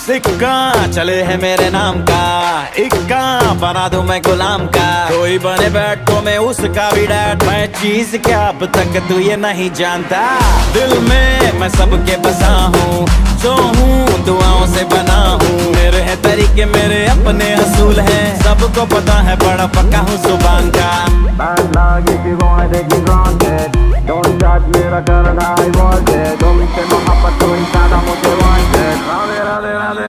सिक्का चले है मेरे नाम का, इक्का बना दूं मैं गुलाम का। कोई बने बैठ तो मैं उसका भी डैड, मैं चीज क्या अब तक तू ये नहीं जानता। दिल में मैं सबके बसा हूँ, जो हूँ दुआओं से बना हूँ। मेरे हैं तरीके मेरे अपने असूल हैं, सबको पता है बड़ा पक्का हूँ जुबान का। Bad luck if you gonna take it granted. Don't judge me like I was